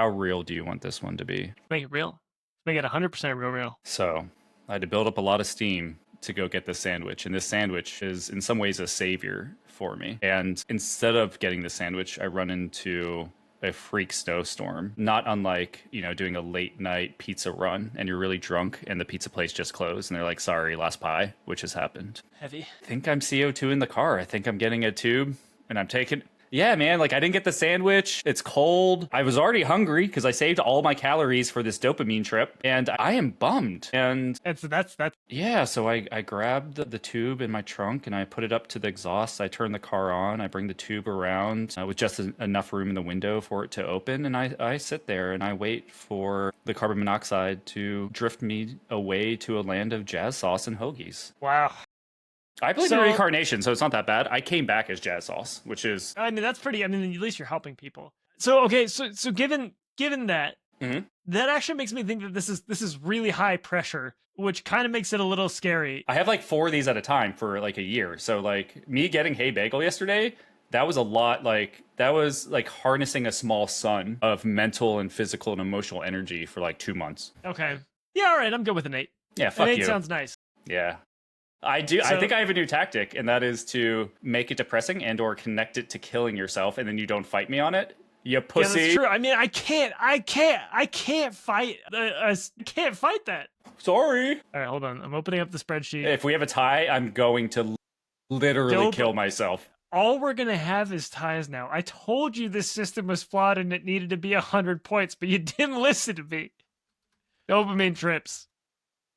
S3: real do you want this one to be?
S2: Make it real. Make it 100% real.
S3: So I had to build up a lot of steam to go get this sandwich. And this sandwich is in some ways a savior for me. And instead of getting the sandwich, I run into a freak snowstorm, not unlike, doing a late night pizza run and you're really drunk and the pizza place just closed and they're like, sorry, last pie, which has happened.
S2: Heavy.
S3: I think I'm CO2 in the car. I think I'm getting a tube and I'm taking... Yeah, man, like I didn't get the sandwich. It's cold. I was already hungry because I saved all my calories for this dopamine trip and I am bummed. And
S2: that's
S3: yeah, so I grabbed the tube in my trunk and I put it up to the exhaust. I turn the car on. I bring the tube around with just enough room in the window for it to open. And I sit there and I wait for the carbon monoxide to drift me away to a land of jazz sauce and hoagies.
S2: Wow.
S3: I believe in reincarnation, so it's not that bad. I came back as jazz sauce, which is...
S2: I mean, that's pretty... I mean, at least you're helping people. So, okay, so given that, that actually makes me think that this is really high pressure, which kind of makes it a little scary.
S3: I have like 4 of these at a time for like a year. So like me getting hay bagel yesterday, that was a lot. Like that was like harnessing a small sun of mental and physical and emotional energy for like 2 months.
S2: Okay. Yeah, all right, I'm good with an 8.
S3: Yeah, fuck
S2: an 8
S3: you.
S2: sounds nice.
S3: Yeah. I do. I think I have a new tactic, and that is to make it depressing and or connect it to killing yourself, and then you don't fight me on it. You pussy.
S2: Yeah, that's true. I mean, I can't fight. I can't fight that.
S3: Sorry.
S2: All right, hold on. I'm opening up the spreadsheet.
S3: If we have a tie, I'm going to literally kill myself.
S2: All we're gonna have is ties now. I told you this system was flawed and it needed to be 100 points, but you didn't listen to me. Dopamine trips.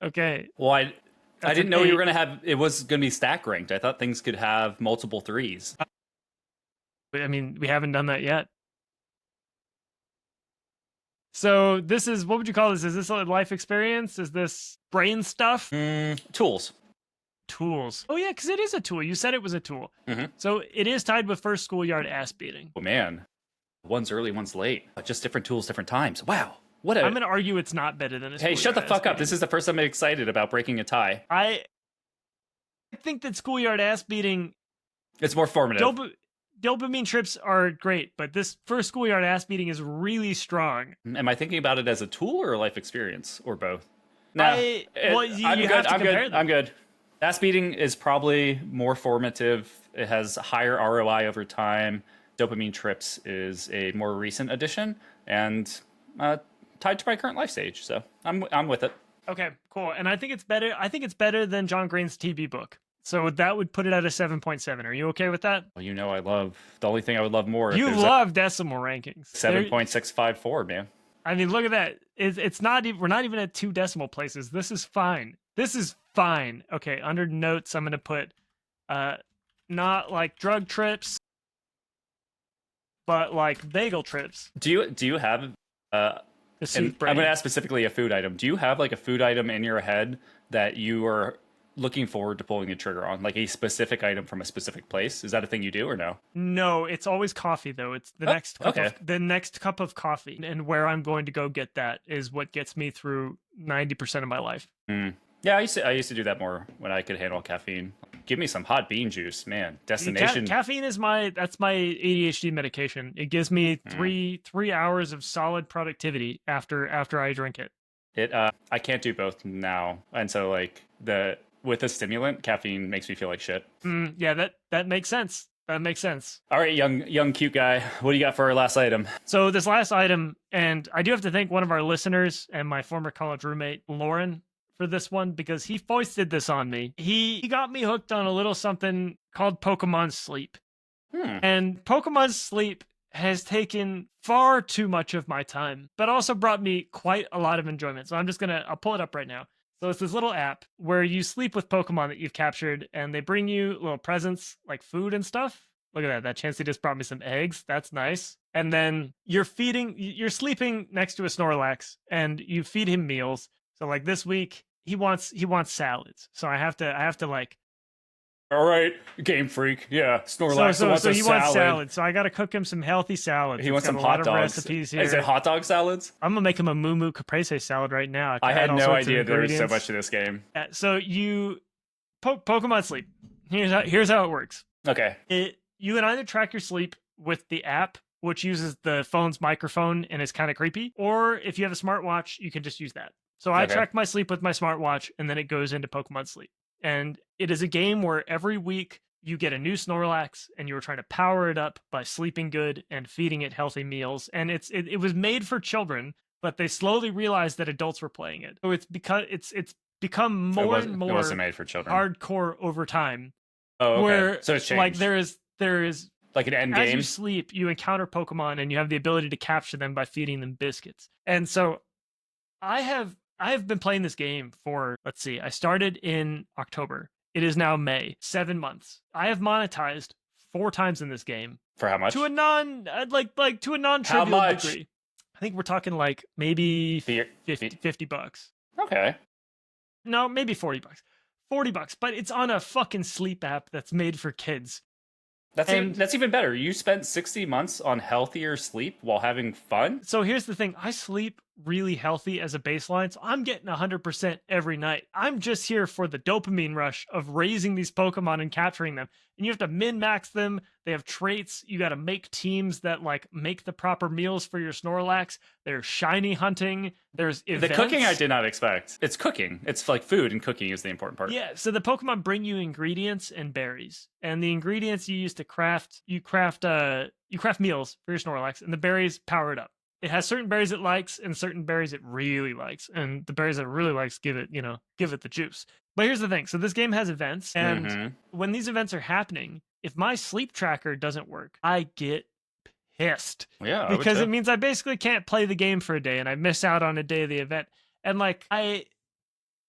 S2: Okay.
S3: Well, I didn't know you were it was going to be stack ranked. I thought things could have multiple 3s.
S2: I mean, we haven't done that yet. So this is, what would you call this? Is this a life experience? Is this brain stuff?
S3: Tools.
S2: Oh yeah, because it is a tool. You said it was a tool. So it is tied with first schoolyard ass beating.
S3: Oh man. One's early, one's late. Just different tools, different times. Wow.
S2: I'm going to argue it's not better than a
S3: Hey, shut the fuck up. This is the first time I'm excited about breaking a tie.
S2: I think that schoolyard ass beating...
S3: It's more formative.
S2: Dopamine trips are great, but this first schoolyard ass beating is really strong.
S3: Am I thinking about it as a tool or a life experience? Or both?
S2: No. I'm good.
S3: I'm good. Fast speeding is probably more formative. It has higher ROI over time. Dopamine trips is a more recent addition and tied to my current life stage. So I'm with it.
S2: Okay, cool. And I think it's better. I think it's better than John Green's TB book. So that would put it at a 7.7. Are you okay with that?
S3: Well, I love the only thing I would love more.
S2: You love decimal rankings.
S3: 7.654, man.
S2: I mean, look at that. It's not even. We're not even at 2 decimal places. This is fine. This is fine. Okay, under notes, I'm gonna put, not like drug trips, but like bagel trips.
S3: Do you have and I'm going to ask specifically a food item. Do you have like a food item in your head that you are looking forward to pulling the trigger on, like a specific item from a specific place? Is that a thing you do or no?
S2: No, it's always coffee though. It's the next cup of coffee, and where I'm going to go get that is what gets me through 90% of my life.
S3: Yeah, I used to do that more when I could handle caffeine. Give me some hot bean juice, man. Destination.
S2: Caffeine is that's my ADHD medication. It gives me three hours of solid productivity after I drink it.
S3: I can't do both now, and so like with a stimulant, caffeine makes me feel like shit.
S2: Yeah, that makes sense. That makes sense.
S3: All right, young cute guy. What do you got for our last item?
S2: So this last item, and I do have to thank one of our listeners and my former college roommate, Lauren, for this one, because he foisted this on me. He got me hooked on a little something called Pokemon Sleep. And Pokemon Sleep has taken far too much of my time, but also brought me quite a lot of enjoyment. So I'll pull it up right now. So it's this little app where you sleep with Pokemon that you've captured, and they bring you little presents like food and stuff. Look at that Chansey just brought me some eggs. That's nice. And then you're sleeping next to a Snorlax, and you feed him meals. So like this week, he wants salads. So I have to like.
S3: All right, Game Freak. Yeah, Snorlax
S2: so
S3: wants a
S2: he
S3: salad.
S2: wants salad. So I got to cook him some healthy salads.
S3: He wants some hot dogs.
S2: Recipes here.
S3: Is it hot dog salads?
S2: I'm gonna make him a Moo Moo Caprese salad right now.
S3: I had no idea there was so much to this game.
S2: So you Pokemon Sleep. Here's how it works.
S3: Okay.
S2: You can either track your sleep with the app, which uses the phone's microphone and is kind of creepy, or if you have a smartwatch, you can just use that. So I track my sleep with my smartwatch, and then it goes into Pokemon Sleep. And it is a game where every week you get a new Snorlax, and you're trying to power it up by sleeping good and feeding it healthy meals. And it was made for children, but they slowly realized that adults were playing it. So it's become more and more
S3: it wasn't made for children.
S2: Hardcore over time.
S3: Oh, okay.
S2: Where
S3: so it's changed.
S2: Like there is
S3: like an end
S2: as
S3: game.
S2: you sleep, you encounter Pokemon, and you have the ability to capture them by feeding them biscuits. And so I have been playing this game for, let's see, I started in October. It is now May, 7 months. I have monetized 4 times in this game.
S3: For how much?
S2: To a non-trivial degree. I think we're talking like maybe 50 bucks.
S3: Okay.
S2: No, maybe 40 bucks. 40 bucks, but it's on a fucking sleep app that's made for kids.
S3: That's even better. You spent 60 months on healthier sleep while having fun?
S2: So here's the thing. I sleep really healthy as a baseline, so I'm getting 100% every night. I'm just here for the dopamine rush of raising these Pokemon and capturing them. And you have to min-max them. They have traits. You got to make teams that like make the proper meals for your Snorlax. There's shiny hunting. There's events.
S3: The cooking I did not expect. It's cooking. It's like food, and cooking is the important part.
S2: Yeah, so the Pokemon bring you ingredients and berries. And the ingredients you use to craft meals for your Snorlax, and the berries power it up. It has certain berries it likes and certain berries it really likes. And the berries that it really likes give it the juice. But here's the thing. So this game has events, and when these events are happening, if my sleep tracker doesn't work, I get pissed.
S3: Yeah.
S2: Because it means I basically can't play the game for a day, and I miss out on a day of the event. And like I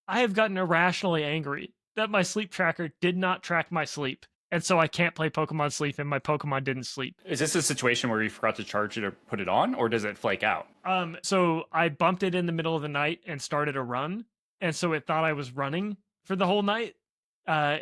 S2: have gotten irrationally angry that my sleep tracker did not track my sleep. And so I can't play Pokemon Sleep, and my Pokemon didn't sleep.
S3: Is this a situation where you forgot to charge it or put it on, or does it flake out?
S2: So I bumped it in the middle of the night and started a run, and so it thought I was running for the whole night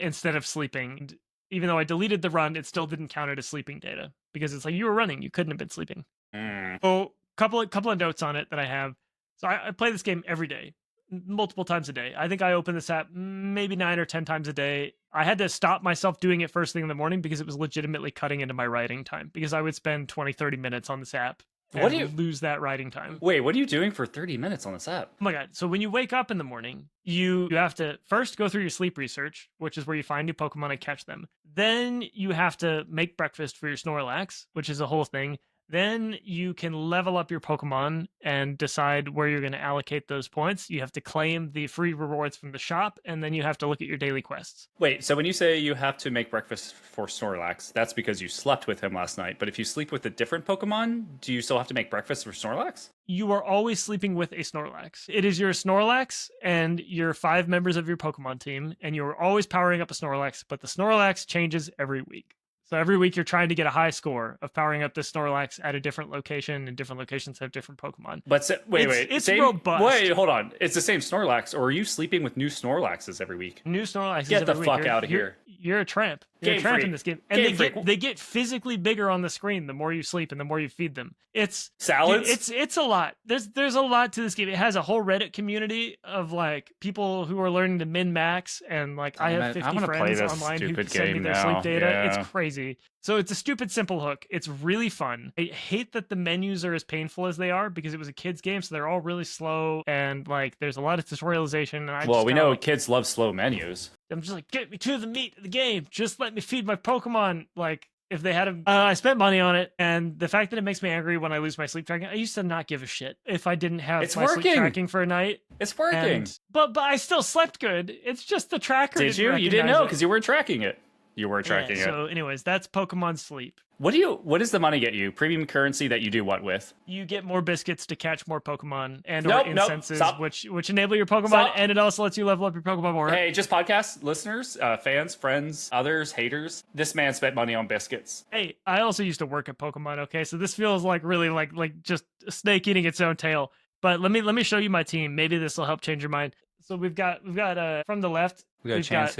S2: instead of sleeping. And even though I deleted the run, it still didn't count it as sleeping data because it's like you were running, you couldn't have been sleeping. So couple of notes on it that I have. So I play this game every day, multiple times a day. I think I open this app maybe 9 or 10 times a day. I had to stop myself doing it first thing in the morning because it was legitimately cutting into my writing time, because I would spend 20, 30 minutes on this app.
S3: What do
S2: and
S3: you-
S2: lose that riding time.
S3: Wait, what are you doing for 30 minutes on this app?
S2: Oh my god. So when you wake up in the morning, you have to first go through your sleep research, which is where you find new Pokemon and catch them. Then you have to make breakfast for your Snorlax, which is a whole thing. Then you can level up your Pokemon and decide where you're going to allocate those points. You have to claim the free rewards from the shop, and then you have to look at your daily quests.
S3: Wait, so when you say you have to make breakfast for Snorlax, that's because you slept with him last night. But if you sleep with a different Pokemon, do you still have to make breakfast for Snorlax?
S2: You are always sleeping with a Snorlax. It is your Snorlax and your 5 members of your Pokemon team, and you're always powering up a Snorlax, but the Snorlax changes every week. So every week you're trying to get a high score of powering up the Snorlax at a different location, and different locations have different Pokemon.
S3: But wait,
S2: It's robust.
S3: Wait, hold on. It's the same Snorlax, or are you sleeping with new Snorlaxes every week?
S2: New Snorlax.
S3: Get the
S2: every
S3: fuck
S2: week.
S3: out of here.
S2: You're a tramp. You're
S3: Game
S2: a tramp
S3: freak.
S2: in this game,
S3: Game
S2: and
S3: freak.
S2: they get physically bigger on the screen the more you sleep and the more you feed them. It's
S3: Salads?
S2: Dude, it's a lot. There's a lot to this game. It has a whole Reddit community of like people who are learning to min max, and like I have 50
S3: wanna play
S2: friends
S3: this
S2: online who
S3: stupid
S2: send me
S3: game
S2: their
S3: now.
S2: sleep data.
S3: Yeah.
S2: It's crazy. So it's a stupid simple hook. It's really fun. I hate that the menus are as painful as they are because it was a kids game, so they're all really slow and like there's a lot of tutorialization. And I
S3: Well,
S2: just
S3: we
S2: kinda,
S3: know
S2: like,
S3: kids love slow menus.
S2: I'm just like, get me to the meat of the game. Just let me feed my Pokemon. Like, if they had I spent money on it, and the fact that it makes me angry when I lose my sleep tracking, I used to not give a shit if I didn't have
S3: It's
S2: my sleep
S3: working.
S2: tracking for a night.
S3: It's working.
S2: But I still slept good. It's just the tracker.
S3: Did you? You didn't know because you weren't tracking it. You were tracking it.
S2: So, anyways, that's Pokemon Sleep.
S3: What does the money get you? Premium currency that you do what with?
S2: You get more biscuits to catch more Pokemon and
S3: Nope,
S2: or
S3: nope,
S2: incenses,
S3: stop.
S2: which enable your Pokemon,
S3: Stop.
S2: and it also lets you level up your Pokemon more.
S3: Hey, just podcast listeners, fans, friends, others, haters. This man spent money on biscuits.
S2: Hey, I also used to work at Pokemon. Okay, so this feels like really like just a snake eating its own tail. But let me show you my team. Maybe this will help change your mind. So we've got from the left. We've got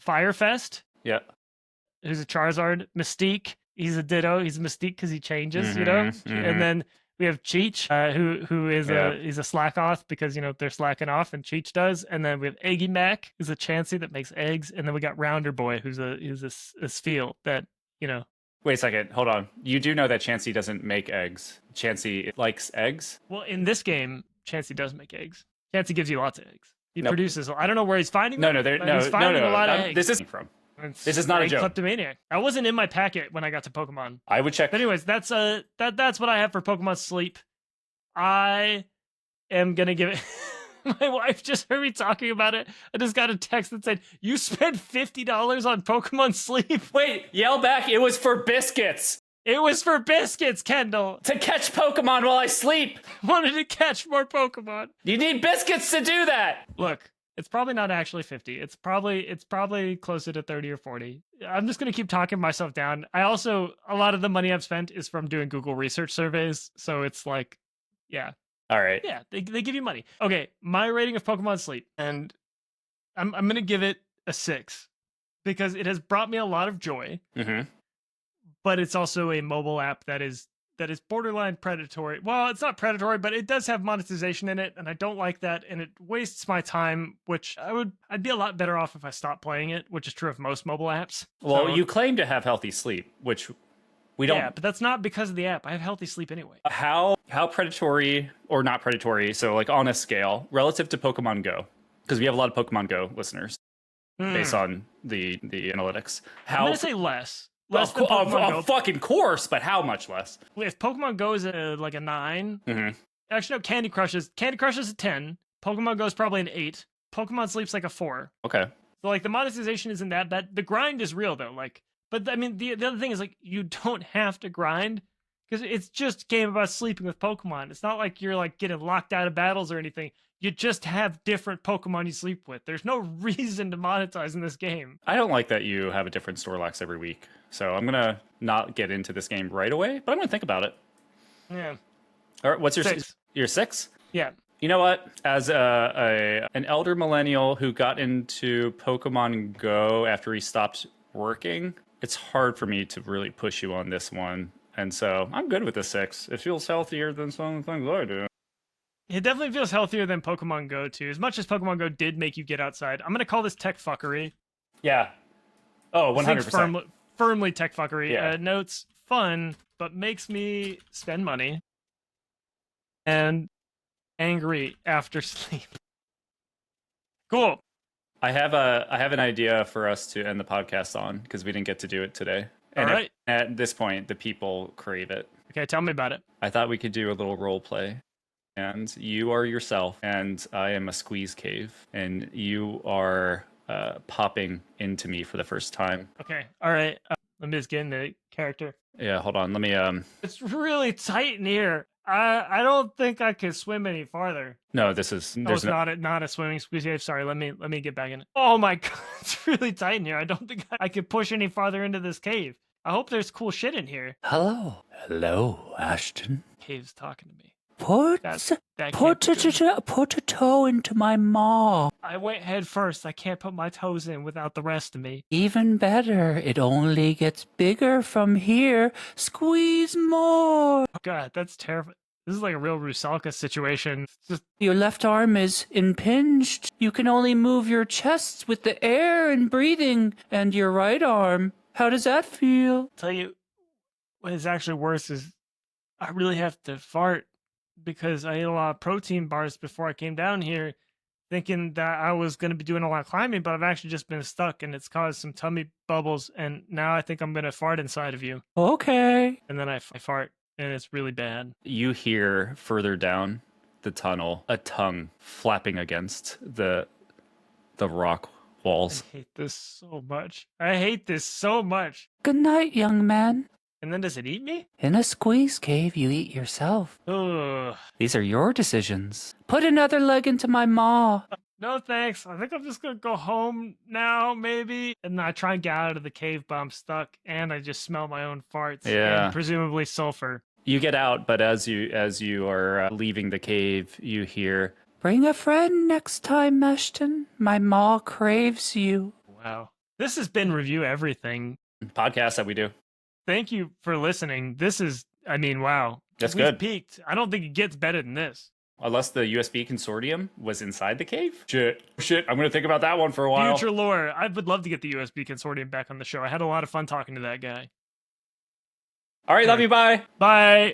S2: Firefest,
S3: Yeah.
S2: who's a Charizard. Mystique, he's a Ditto. He's a Mystique because he changes, you know. And then we have Cheech, who is he's a Slackoth because they're slacking off, and Cheech does. And then we have Eggy Mac, who's a Chansey that makes eggs. And then we got Rounder Boy, who's a Spheal that
S3: Wait a second. Hold on. You do know that Chansey doesn't make eggs. Chansey likes eggs.
S2: Well, in this game, Chansey does make eggs. Chansey gives you lots of eggs. He
S3: Nope.
S2: produces. I don't know where he's finding them.
S3: No,
S2: He's finding a lot of eggs.
S3: This is from. This is not a
S2: Egg
S3: joke.
S2: Kleptomaniac. I wasn't in my packet when I got to Pokemon.
S3: I would check.
S2: But anyways, that's what I have for Pokemon Sleep. I am gonna give it. My wife just heard me talking about it. I just got a text that said, "You spent $50 on Pokemon Sleep."
S3: Wait, yell back. It was for biscuits.
S2: It was for biscuits, Kendall.
S3: To catch Pokemon while I sleep.
S2: Wanted to catch more Pokemon.
S3: You need biscuits to do that.
S2: Look, it's probably not actually 50. It's probably closer to 30 or 40. I'm just going to keep talking myself down. I also, a lot of the money I've spent is from doing Google research surveys. So it's like, yeah.
S3: All right.
S2: Yeah, they give you money. Okay, my rating of Pokemon Sleep, and I'm going to give it a 6 because it has brought me a lot of joy, but it's also a mobile app that is borderline predatory. Well, it's not predatory, but it does have monetization in it, and I don't like that, and it wastes my time, which I'd be a lot better off if I stopped playing it, which is true of most mobile apps.
S3: Well,
S2: So-
S3: you claim to have healthy sleep, which we don't.
S2: Yeah, but that's not because of the app. I have healthy sleep anyway.
S3: How predatory or not predatory? So like on a scale relative to Pokemon Go, because we have a lot of Pokemon Go listeners based on the analytics.
S2: I'm going to say less. Less than
S3: Of
S2: Pokemon Go.
S3: fucking course, but how much less?
S2: If Pokemon Go is like a 9, actually no, Candy Crush is a 10. Pokemon Go is probably an 8. Pokemon Sleep's like a 4.
S3: Okay.
S2: So like the monetization isn't that bad. The grind is real though. Like, but I mean the other thing is like you don't have to grind because it's just a game about sleeping with Pokemon. It's not like you're like getting locked out of battles or anything. You just have different Pokemon you sleep with. There's no reason to monetize in this game.
S3: I don't like that you have a different Snorlax every week. So I'm gonna not get into this game right away, but I'm gonna think about it.
S2: Yeah.
S3: All right, what's your
S2: 6?
S3: Your 6?
S2: Yeah.
S3: You know what? As an elder millennial who got into Pokemon Go after he stopped working, it's hard for me to really push you on this one. And so I'm good with the 6. It feels healthier than some of the things I do.
S2: It definitely feels healthier than Pokemon Go too. As much as Pokemon Go did make you get outside, I'm gonna call this tech fuckery.
S3: Yeah. Oh,
S2: I think
S3: 100%.
S2: firmly tech fuckery.
S3: Yeah.
S2: Notes fun, but makes me spend money. and angry after sleep. Cool.
S3: I have an idea for us to end the podcast on because we didn't get to do it today.
S2: All
S3: And
S2: right.
S3: at this point, the people crave it.
S2: Okay, tell me about it.
S3: I thought we could do a little role play. And you are yourself, and I am a squeeze cave, and you are popping into me for the first time.
S2: Okay. All right. Let me just get into character.
S3: Yeah, hold on. Let me
S2: It's really tight in here. I don't think I can swim any farther.
S3: No, this is
S2: Oh,
S3: there's
S2: it's
S3: no,
S2: not a swimming squeeze cave. Sorry, let me get back in it. Oh my god, it's really tight in here. I don't think I could push any farther into this cave. I hope there's cool shit in here.
S4: Hello, Ashton.
S2: Cave's talking to me.
S4: Put
S2: That
S4: put
S2: can't be good.
S4: put a toe into my maw.
S2: I went head first. I can't put my toes in without the rest of me.
S4: Even better, it only gets bigger from here. Squeeze more.
S2: Oh god, that's terrifying. This is like a real Rusalka situation. It's just
S4: Your left arm is impinged. You can only move your chest with the air and breathing, and your right arm. How does that feel?
S2: tell you what is actually worse is I really have to fart because I ate a lot of protein bars before I came down here thinking that I was going to be doing a lot of climbing, but I've actually just been stuck and it's caused some tummy bubbles. And now I think I'm going to fart inside of you.
S4: Okay.
S2: And then I fart and it's really bad.
S3: you hear further down the tunnel a tongue flapping against the rock walls.
S2: I hate this so much. I hate this so much.
S4: Good night, young man.
S2: And then does it eat me?
S4: In a squeeze cave, you eat yourself.
S2: Ugh.
S4: These are your decisions. Put another leg into my maw.
S2: No thanks. I think I'm just gonna go home now, maybe. And I try and get out of the cave, but I'm stuck, and I just smell my own farts.
S3: Yeah.
S2: And presumably sulfur.
S3: You get out, but as you are leaving the cave, you hear,
S4: Bring a friend next time, Ashton. My maw craves you.
S2: Wow. This has been Review Everything.
S3: podcast that we do.
S2: Thank you for listening. This is, I mean, wow.
S3: That's
S2: We've
S3: good.
S2: peaked. I don't think it gets better than this.
S3: Unless the USB consortium was inside the cave. Shit. I'm gonna think about that one for a while.
S2: Future lore. I would love to get the USB consortium back on the show. I had a lot of fun talking to that guy.
S3: All right, love you. Bye.
S2: Bye.